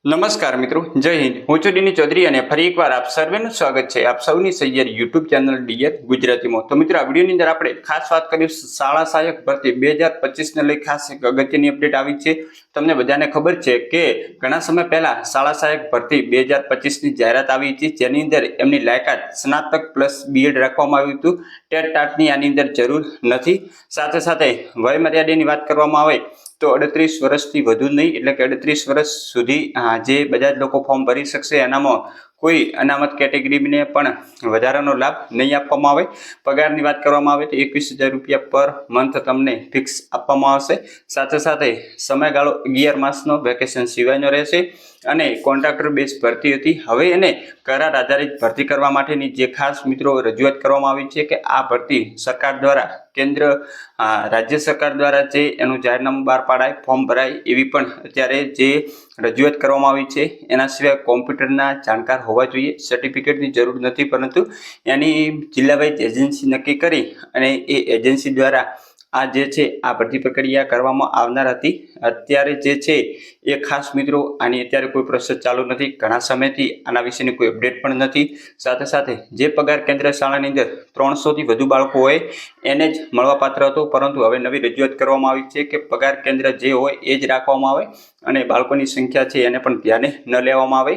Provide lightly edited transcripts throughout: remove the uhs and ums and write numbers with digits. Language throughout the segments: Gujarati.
નમસ્કાર મિત્રો, જય હિન્દ. હું છું ડીની ચૌધરી અને ફરી એકવાર આપ સર્વેનું સ્વાગત છે આપ સૌની સૈયર યુટ્યુબ ચેનલ ડીયર ગુજરાતીમાં. તો મિત્રો, આ વિડીયોની અંદર આપણે ખાસ વાત કરીશું શાળા સહાયક ભરતી 2025 ને લઈ ખાસ એક અગત્યની અપડેટ આવી છે. તમને બધાને ખબર છે કે ઘણા સમય પહેલા શાળા સહાયક ભરતી 2025 ની જાહેરાત આવી હતી, જેની અંદર એમની લાયકાત સ્નાતક પ્લસ બીએડ રાખવામાં આવ્યું હતું. ટેટ ટાટની આની અંદર જરૂર નથી. સાથે સાથે વય મર્યાદાની વાત કરવામાં આવે તો 38 વર્ષથી વધુ નહીં, એટલે કે 38 વર્ષ સુધી જે બધા જ લોકો ફોર્મ ભરી શકશે. એનામાં કોઈ અનામત કેટેગરીને પણ વધારાનો લાભ નહીં આપવામાં આવે. પગારની વાત કરવામાં આવે તો 21,000 રૂપિયા પર મંથ તમને ફિક્સ આપવામાં આવશે. સાથે સાથે સમયગાળો 11 માસનો વેકેશન સિવાયનો રહેશે અને કોન્ટ્રાક્ટર બેઝ ભરતી હતી. હવે એને કરાર આધારિત ભરતી કરવા માટેની જે ખાસ મિત્રો રજૂઆત કરવામાં આવી છે કે આ ભરતી સરકાર દ્વારા રાજ્ય સરકાર દ્વારા જે એનું જાહેરનામું બહાર પાડાય, ફોર્મ ભરાય, એવી પણ અત્યારે જે રજૂઆત કરવામાં આવી છે. એના સિવાય કોમ્પ્યુટરના જાણકાર હોવા જોઈએ. સર્ટિફિકેટની જરૂર નથી, પરંતુ એની જિલ્લા વાઇઝ એજન્સી નક્કી કરી અને એ એજન્સી દ્વારા આ જે છે આ ભરતી પ્રક્રિયા કરવામાં આવનાર હતી. અત્યારે જે છે એ ખાસ મિત્રો આની અત્યારે કોઈ પ્રોસેસ ચાલુ નથી. ઘણા સમયથી આના વિશેની કોઈ અપડેટ પણ નથી. સાથે સાથે જે પગાર કેન્દ્ર શાળાની અંદર 300થી વધુ બાળકો હોય એને જ મળવાપાત્ર હતો, પરંતુ હવે નવી રજૂઆત કરવામાં આવી છે કે પગાર કેન્દ્ર જે હોય એ જ રાખવામાં આવે અને બાળકોની સંખ્યા છે એને પણ ધ્યાને ન લેવામાં આવે.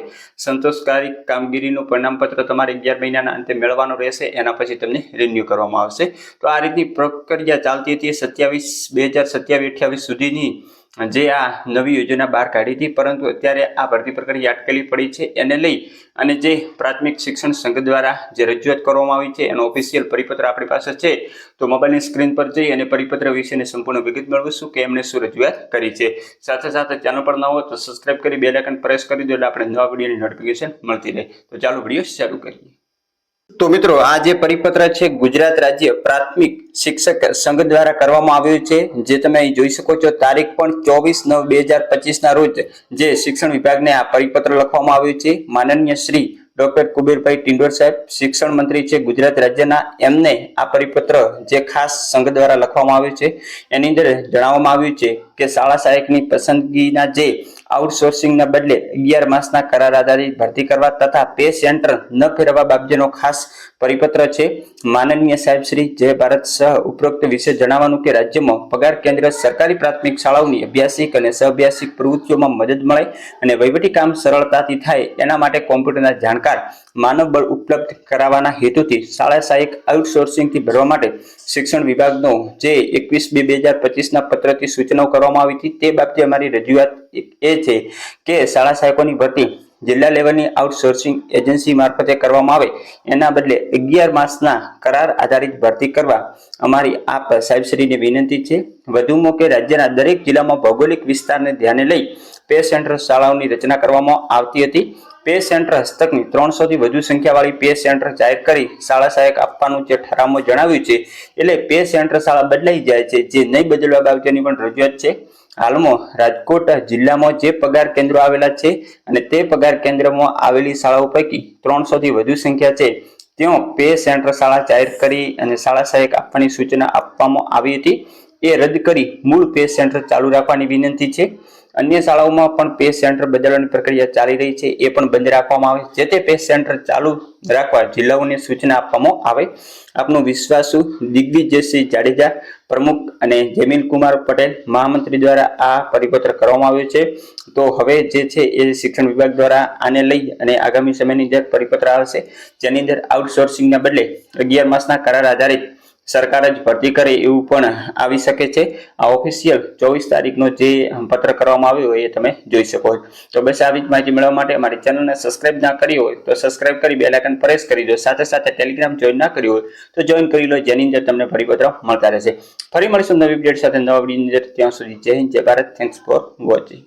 સંતોષકારી કામગીરીનું પરિણામપત્ર તમારે 11 મહિનાના અંતે મેળવવાનું રહેશે. એના પછી તમને રિન્યુ કરવામાં આવશે. તો આ રીતની પ્રક્રિયા ચાલતી હતી 2027-28 સુધીની જે આ નવી યોજના બહાર કાઢી હતી, પરંતુ અત્યારે આ ભરતી પ્રક્રિયા અટકેલી પડી છે. એને લઈ અને જે પ્રાથમિક શિક્ષણ સંઘ દ્વારા જે રજૂઆત કરવામાં આવી છે એનો ઓફિશિયલ પરિપત્ર આપણી પાસે છે. તો મોબાઈલની સ્ક્રીન પર જઈ અને પરિપત્ર વિશેની સંપૂર્ણ વિગત મેળવીશું કે એમણે શું રજૂઆત કરી છે. સાથે સાથે ચેનલ પર ન હોય તો સબસ્ક્રાઇબ કરી બેલ આઇકન પ્રેસ કરી દો, એટલે આપણે નવા વિડીયોની નોટિફિકેશન મળતી રહે. તો ચાલો વિડીયો ચાલુ કરીએ. તો મિત્રો, આ જે પરિપત્ર છે ગુજરાત રાજ્ય પ્રાથમિક શિક્ષક સંઘ દ્વારા કરવામાં આવ્યું છે, જે તમે અહીં જોઈ શકો છો. તારીખ પણ 24/9/2025 ના રોજ જે શિક્ષણ વિભાગને આ પરિપત્ર લખવામાં આવ્યું છે. માનનીય શ્રી ડોક્ટર કુબેરભાઈ ટિંડોર સાહેબ શિક્ષણ મંત્રી છે ગુજરાત રાજ્યના, એમને આ પરિપત્ર જે ખાસ સંઘ દ્વારા લખવામાં આવ્યું છે એની અંદર જણાવવામાં આવ્યું છે કે શાળા સહાયકની પસંદગીના જે આઉટસોર્સિંગના બદલે 11 માસના કરાર આધારિત ભરતી કરવા તથા પે સેન્ટર ન ફેરવવા બાબતનો ખાસ પરિપત્ર છે. માનનીય સાહેબ શ્રી જય ભારત સહ ઉપરોક્ત વિશે જણાવવાનું કે રાજ્યમાં પગાર કેન્દ્ર સરકારી પ્રાથમિક શાળાઓની અભ્યાસિક અને સહઅભ્યાસિક પ્રવૃત્તિઓમાં મદદ મળે અને વહીવટી કામ સરળતાથી થાય એના માટે કોમ્પ્યુટરના જાણકાર માનવબળ ઉપલબ્ધ કરાવવાના હેતુથી શાળા સહાયક આઉટસોર્સિંગથી ભરવા માટે શિક્ષણ વિભાગનો જે 21/2/2025 ના પત્રથી સૂચનાઓ કરવામાં આવી હતી. તે બાબતે અમારી રજૂઆત એ છે કે શાળા સહાયકોની ભરતી જિલ્લા લેવલની આઉટસોર્સિંગ એજન્સી મારફતે કરવામાં આવે, એના બદલે 11 માસના કરાર આધારિત ભરતી કરવા અમારી આપ સાહેબશ્રીની વિનંતી છે. વધુમાં કે રાજ્યના દરેક જિલ્લામાં ભૌગોલિક વિસ્તારને ધ્યાને લઈ પે સેન્ટર શાળાઓની રચના કરવામાં આવતી હતી. પે સેન્ટર હસ્તકની 300 થી વધુ સંખ્યાવાળી પે સેન્ટર જાહેર કરી શાળા સહાયક આપવાનું જે ઠરાવમાં જણાવ્યું છે, એટલે પે સેન્ટર શાળા બદલાઈ જાય છે, જે નહીં બદલવા બાબતની પણ રજૂઆત છે. હાલમાં રાજકોટ જિલ્લામાં જે પગાર કેન્દ્રો આવેલા છે અને તે પગાર કેન્દ્રમાં આવેલી શાળાઓ પૈકી 300 થી વધુ સંખ્યા છે, ત્યાં પે સેન્ટર શાળા જાહેર કરી અને શાળા સહાયક આપવાની સૂચના આપવામાં આવી હતી. એ રદ કરી મૂળ પે સેન્ટર ચાલુ રાખવાની વિનંતી છે. અન્ય શાળાઓમાં પણ પે સેન્ટર બદલવાની પ્રક્રિયા ચાલી રહી છે, એ પણ બંધ રાખવામાં આવે. જે તે પે સેન્ટર ચાલુ રાખવા જિલ્લાઓને સૂચના આપવામાં આવે. આપનું વિશ્વાસુ દિગ્વિજયસિંહ જાડેજા પ્રમુખ અને જમીલ કુમાર પટેલ મહામંત્રી દ્વારા આ પરિપત્ર કરવામાં આવ્યું છે. તો હવે જે છે એ શિક્ષણ વિભાગ દ્વારા આને લઈ અને આગામી સમયની અંદર પરિપત્ર આવશે, જેની અંદર આઉટસોર્સિંગના બદલે 11 માસના કરાર આધારિત સરકાર જ ભરતી કરે એવું પણ આવી શકે છે. આ ઓફિશિયલ 24 તારીખનો જે પત્ર કરવામાં આવ્યો હોય એ તમે જોઈ શકો છો. તો બસ આવી જ માહિતી મેળવવા માટે અમારી ચેનલને સબસ્ક્રાઇબ ના કરી હોય તો સબસ્ક્રાઇબ કરી બેલ આઇકન પ્રેસ કરી દો. સાથે સાથે ટેલિગ્રામ જોઈન ના કર્યું હોય તો જોઈન કરી લો, જેની અંદર તમને પરિપત્ર મળતા રહેશે. ફરી મળીશું નવી અપડેટ સાથે નવા વિડીયોની અંદર. ત્યાં સુધી જય હિન્દ, જય ભારત. Thanks for watching.